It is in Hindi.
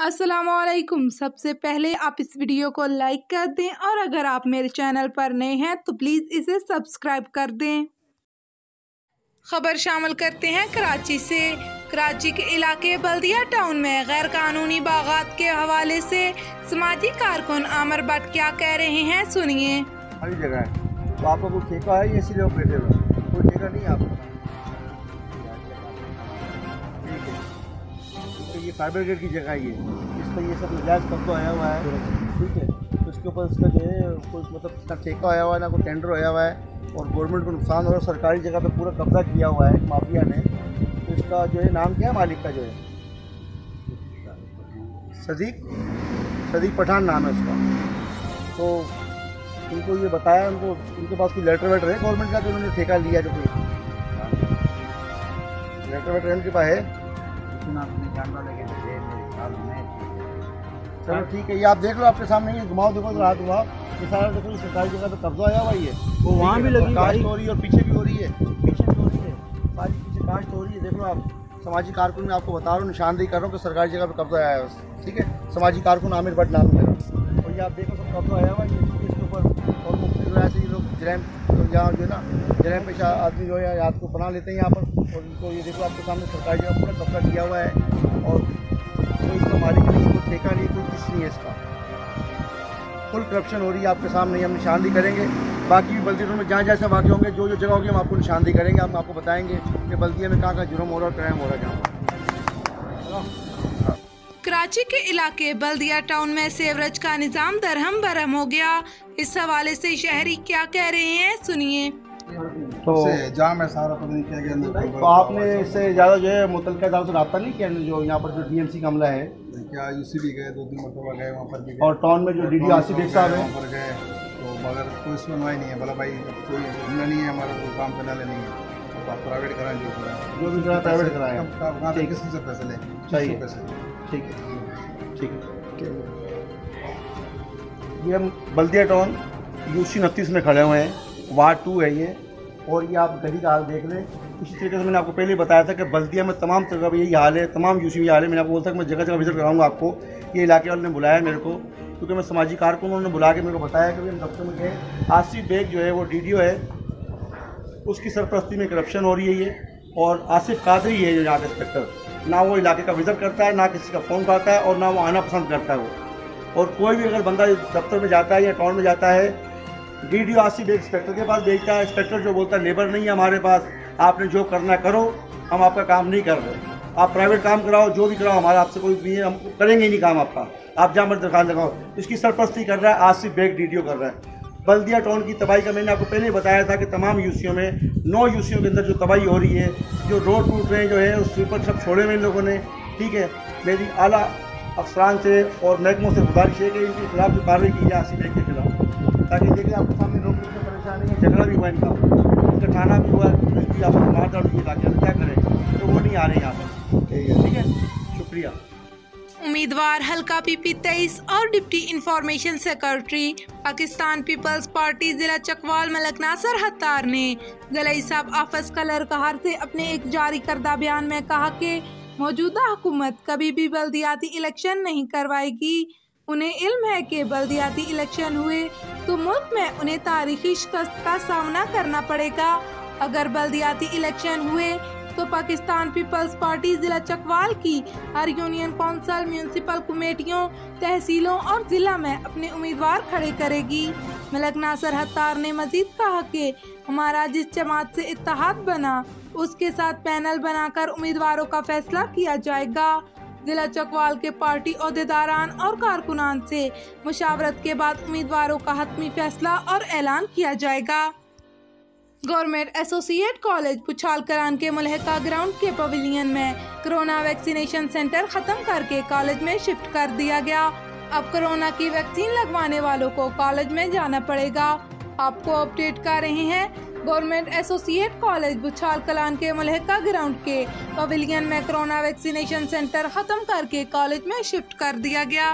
अस्सलामुअलैकुम। सबसे पहले आप इस वीडियो को लाइक कर दें और अगर आप मेरे चैनल पर नए हैं तो प्लीज़ इसे सब्सक्राइब कर दें। खबर शामिल करते हैं कराची से। कराची के इलाके बल्दिया टाउन में गैर कानूनी बागात के हवाले से समाजी कारकुन आमिर भट्ट क्या कह रहे हैं, सुनिए। खाली जगह है तो आपका कोई ठेका है, इसीलिए ऑपरेटर है, कोई ठेका नहीं है आपका। ठीक है, तो ये फायर ब्रिगेड की जगह है, इस पर ये सब नजायज़ कब्जा आया हुआ है। ठीक है, तो इसके ऊपर इसका जो है कोई मतलब इसका ठेका आया हुआ है, ना कोई टेंडर आया हुआ है और गवर्नमेंट को नुकसान हो रहा है। सरकारी जगह पे पूरा कब्जा किया हुआ है माफिया ने। तो इसका जो है नाम क्या है मालिक का, जो है सदीक पठान नाम है उसका। तो उनको ये बताया, उनके पास कोई लेटर वेटर है गवर्नमेंट का, तो उन्होंने ठेका लिया। जो कोई लेटर वेटर उनके पास है, चलो ठीक है, ये आप देख लो, आपके सामने ये घुमाओ, देखो हाथ घुमाओ, ये सारा देखो, ये सरकारी जगह पे कब्जा आया हुआ है। वो वहाँ भी लगी काश्त हो रही है और पीछे भी हो रही है, पीछे भी हो रही है, सारी पीछे काश्त हो रही है। देख लो आप, समाजी कारकुन में आपको बता रहा हूँ, निशानदेही कर रहा हूँ कि सरकारी जगह पे कब्जा आया है। ठीक है, समाजी कारकुन आमिर भट्ट नाम मेरा, और ये आप देखो सब कब्जा आया हुआ है इसके ऊपर। और मुख्तलिफ वजह से ये लोग जरैम, यहाँ जो है ना जरैम पेशा आदमी जो है रात को बना लेते हैं यहाँ पर। और इनको ये देखो आपके सामने सरकारी जगह पूरा कब्जा किया हुआ है और कोई इसका मालिक नहीं, कोई ठेका नहीं, कोई कुछ नहीं है इसका। फुल करप्शन हो रही है आपके सामने, हम निशानदेही करेंगे। बाकी भी बल्दिया में जहाँ जैसे वाक़ होंगे, जो जो जगह होगी हम आपको निशानदेही करेंगे, हम आपको बताएंगे कि बल्दिया में कहाँ जुर्म हो रहा है, क्राइम हो रहा है जहाँ। कराची के इलाके बल्दिया टाउन में सेवरेज का निज़ाम दरहम बरहम हो गया। इस हवाले से शहरी क्या कह रहे हैं, सुनिए। तो जाम है सारा, पता नहीं क्या क्या। तो आपने इससे ज़्यादा जो है मुतल्लिका इदारों से रब्ता नहीं किया, जो यहाँ पर जो डीएमसी का अमला है? क्या यूसी भी गए, 2-3 मरतबा गए वहाँ पर भी, और टाउन में जो डीडी आसिफ बेग साहब है वहाँ पर गए, तो मगर कोई सुनवाई नहीं है। बोला भाई कोई सुनना नहीं है, हमारा कोई काम करने वाले नहीं है, तो आप प्राइवेट कराएं, जो भी कराएं प्राइवेट कराएं, वहाँ से किसी से पैसे लें चाहिए पैसे। ठीक है, ठीक है। ये हम बल्दिया टाउन यूसी 29 में खड़े हुए हैं, वार्ड 2 है ये, और ये आप गली का हाल देख लें। इसी तरीके से मैंने आपको पहले बताया था कि बल्दिया में तमाम जगह पर यही हाल है, तमाम यूसी में हाल है। मैंने आपको बोला था कि मैं जगह जगह विजिट कराऊंगा आपको। ये इलाके वाले ने बुलाया मेरे को, क्योंकि मैं समाजी कारकुन, उन्होंने बुला के मेरे को बताया कि हम दफ्तर में गए, आसिफ बेग जो है वो डीडीओ है, उसकी सरपरस्ती में करप्शन हो रही है ये, और आसिफ कादरी है जो यहाँ का इंस्पेक्टर, ना वो इलाके का विजिट करता है, ना किसी का फ़ोन उठाता है, और ना वो आना पसंद करता है वो। और कोई भी अगर बंदा दफ्तर में जाता है या टाउन में जाता है, डीडीओ आसिफ बेग इंस्पेक्टर के पास भेजता है। इंस्पेक्टर जो बोलता है लेबर नहीं है हमारे पास, आपने जो करना करो, हम आपका काम नहीं कर रहे, आप प्राइवेट काम कराओ, जो भी कराओ, हमारा आपसे कोई भी है, हम करेंगे ही नहीं काम आपका, आप जहाँ मर्जी दुकान लगाओ। इसकी सरपरस्ती कर रहा है आसिफ बेग, डीडीओ कर रहा है। बल्दिया टाउन की तबाही का मैंने आपको पहले ही बताया था कि तमाम यूसीओं में 9 यूसीओं के अंदर जो तबाही हो रही है, जो रोड टूट रहे हैं, जो है उस स्वीपर सब छोड़े हुए इन लोगों ने। ठीक है, मेरी आला अफसरान से और महकमों से गुजारिश है कि इनके खिलाफ भी कार्रवाई की जाए, आसिफ बेग के खिलाफ, ताकि देखिए आपके सामने लोग कितने परेशानी है। झगड़ा भी हुआ इनका थाना भी हुआ, पुलिस भी आपको मार डाल दी, क्या करें, तो वो नहीं आ रहे यहाँ पर। ठीक है, शुक्रिया। उम्मीदवार हल्का PP 23 और deputy information secretary Pakistan Peoples Party जिला चकवाल मलक नासर हत्तार ने ज़िला सब ऑफिस कलरकहार से अपने एक जारी करदा बयान में कहा कि मौजूदा हुकूमत कभी भी बल्दियाती इलेक्शन नहीं करवाएगी। उन्हें इल्म है कि बल्दियाती इलेक्शन हुए तो मुल्क में उन्हें तारीखी शिकस्त का सामना करना पड़ेगा। अगर बल्दियाती इलेक्शन हुए तो पाकिस्तान पीपल्स पार्टी जिला चकवाल की हर यूनियन काउंसिल, म्यूनसिपल कमेटियों, तहसीलों और जिला में अपने उम्मीदवार खड़े करेगी। मलक नासर हत्तार ने मजीद कहा कि हमारा जिस जमात से इत्तेहाद बना, उसके साथ पैनल बनाकर उम्मीदवारों का फैसला किया जाएगा। जिला चकवाल के पार्टी ओहदेदारान और कारकुनान से मुशावरत के बाद उम्मीदवारों का हतमी फैसला और ऐलान किया जाएगा। गवर्नमेंट एसोसिएट कॉलेज पुछाल करान के मुलहका ग्राउंड के पवेलियन में कोरोना वैक्सीनेशन सेंटर खत्म करके कॉलेज में शिफ्ट कर दिया गया। अब कोरोना की वैक्सीन लगवाने वालों को कॉलेज में जाना पड़ेगा। आपको अपडेट कर रहे हैं, गवर्नमेंट एसोसिएट कॉलेज पुछाल कलान के मुलहका ग्राउंड के पवेलियन में कोरोना वैक्सीनेशन सेंटर खत्म करके कॉलेज में शिफ्ट कर दिया गया।